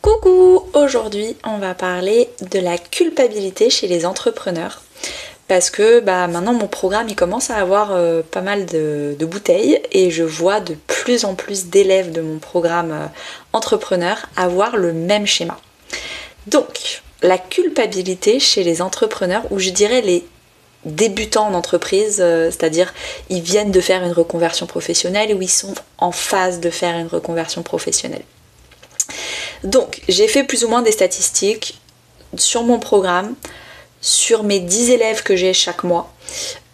Coucou! Aujourd'hui on va parler de la culpabilité chez les entrepreneurs parce que maintenant mon programme il commence à avoir pas mal de bouteilles et je vois de plus en plus d'élèves de mon programme entrepreneur avoir le même schéma. Donc la culpabilité chez les entrepreneurs, ou je dirais les débutants en entreprise, c'est-à-dire ils viennent de faire une reconversion professionnelle ou ils sont en phase de faire une reconversion professionnelle. Donc j'ai fait plus ou moins des statistiques sur mon programme, sur mes 10 élèves que j'ai chaque mois.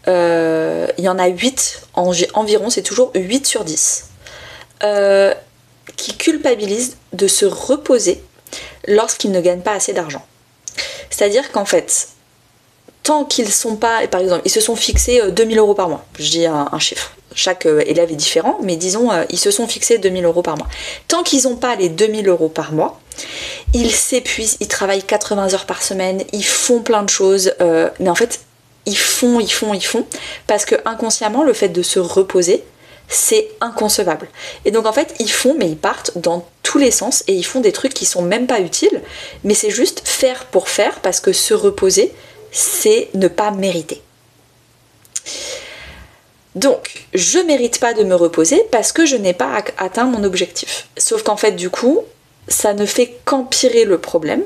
Il y en a 8 environ, c'est toujours 8 sur 10 qui culpabilisent de se reposer lorsqu'ils ne gagnent pas assez d'argent. C'est-à-dire qu'en fait, tant qu'ils sont pas, par exemple, ils se sont fixés 2000 € par mois, je dis un chiffre, chaque élève est différent, mais disons, ils se sont fixés 2000 € par mois. Tant qu'ils n'ont pas les 2000 € par mois, ils s'épuisent, ils travaillent 80 heures par semaine, ils font plein de choses, mais en fait, ils font, parce que inconsciemment, le fait de se reposer, c'est inconcevable. Et donc en fait, ils font, mais ils partent dans tous les sens, et ils font des trucs qui sont même pas utiles, mais c'est juste faire pour faire, parce que se reposer, c'est ne pas mériter. Donc, je mérite pas de me reposer parce que je n'ai pas atteint mon objectif. Sauf qu'en fait, du coup, ça ne fait qu'empirer le problème.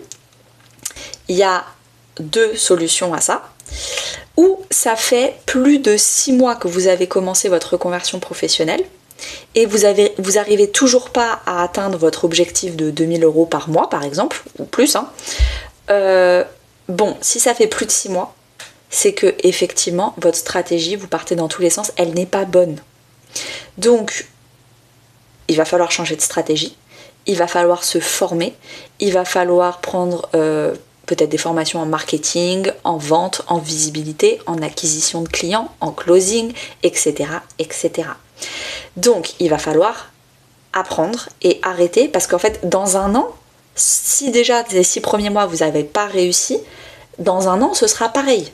Il y a 2 solutions à ça. Ou ça fait plus de 6 mois que vous avez commencé votre reconversion professionnelle et vous arrivez toujours pas à atteindre votre objectif de 2000 € par mois, par exemple, ou plus, bon, si ça fait plus de 6 mois, c'est que effectivement votre stratégie, vous partez dans tous les sens, elle n'est pas bonne. Donc, il va falloir changer de stratégie, il va falloir se former, il va falloir prendre peut-être des formations en marketing, en vente, en visibilité, en acquisition de clients, en closing, etc., etc. Donc, il va falloir apprendre et arrêter parce qu'en fait, dans un an, si déjà les 6 premiers mois vous n'avez pas réussi, dans un an ce sera pareil.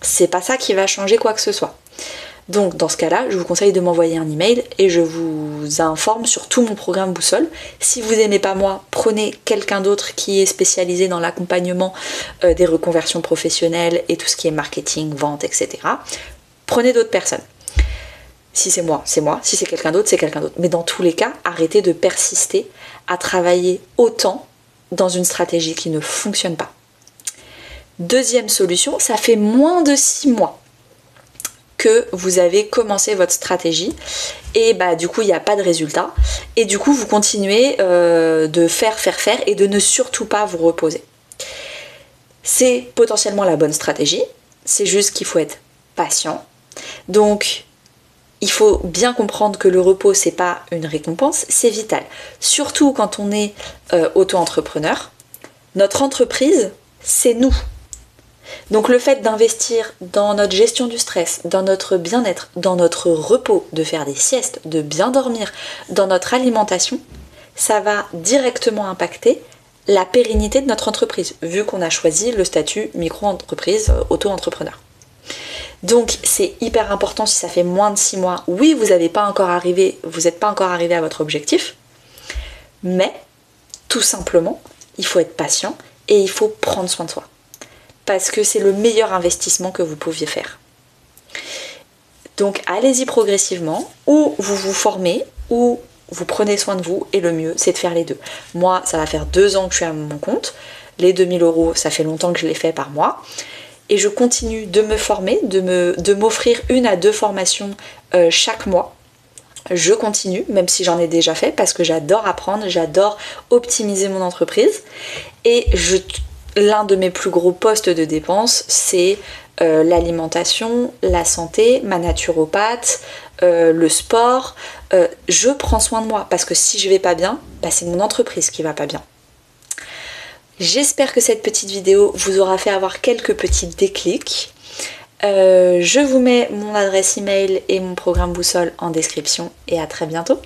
C'est pas ça qui va changer quoi que ce soit. Donc dans ce cas-là, je vous conseille de m'envoyer un email et je vous informe sur tout mon programme Boussole. Si vous n'aimez pas moi, prenez quelqu'un d'autre qui est spécialisé dans l'accompagnement des reconversions professionnelles et tout ce qui est marketing, vente, etc. Prenez d'autres personnes. Si c'est moi, c'est moi. Si c'est quelqu'un d'autre, c'est quelqu'un d'autre. Mais dans tous les cas, arrêtez de persister à travailler autant dans une stratégie qui ne fonctionne pas. Deuxième solution, ça fait moins de 6 mois que vous avez commencé votre stratégie et du coup il n'y a pas de résultat et du coup vous continuez de faire et de ne surtout pas vous reposer. C'est potentiellement la bonne stratégie, c'est juste qu'il faut être patient. Donc il faut bien comprendre que le repos c'est pas une récompense, c'est vital. Surtout quand on est auto-entrepreneur, notre entreprise c'est nous. Donc le fait d'investir dans notre gestion du stress, dans notre bien-être, dans notre repos, de faire des siestes, de bien dormir, dans notre alimentation, ça va directement impacter la pérennité de notre entreprise, vu qu'on a choisi le statut micro-entreprise, auto-entrepreneur. Donc c'est hyper important si ça fait moins de 6 mois. Oui, vous n'êtes pas encore arrivé à votre objectif, mais tout simplement, il faut être patient et il faut prendre soin de soi. Parce que c'est le meilleur investissement que vous pouviez faire. Donc allez-y progressivement, ou vous vous formez, ou vous prenez soin de vous, et le mieux c'est de faire les deux. Moi, ça va faire 2 ans que je suis à mon compte, les 2000 €, ça fait longtemps que je les fais par mois, et je continue de me former, de m'offrir 1 à 2 formations chaque mois. Je continue, même si j'en ai déjà fait, parce que j'adore apprendre, j'adore optimiser mon entreprise, et l'un de mes plus gros postes de dépenses, c'est l'alimentation, la santé, ma naturopathe, le sport. Je prends soin de moi parce que si je vais pas bien, c'est mon entreprise qui va pas bien. J'espère que cette petite vidéo vous aura fait avoir quelques petits déclics. Je vous mets mon adresse email et mon programme Boussole en description et à très bientôt.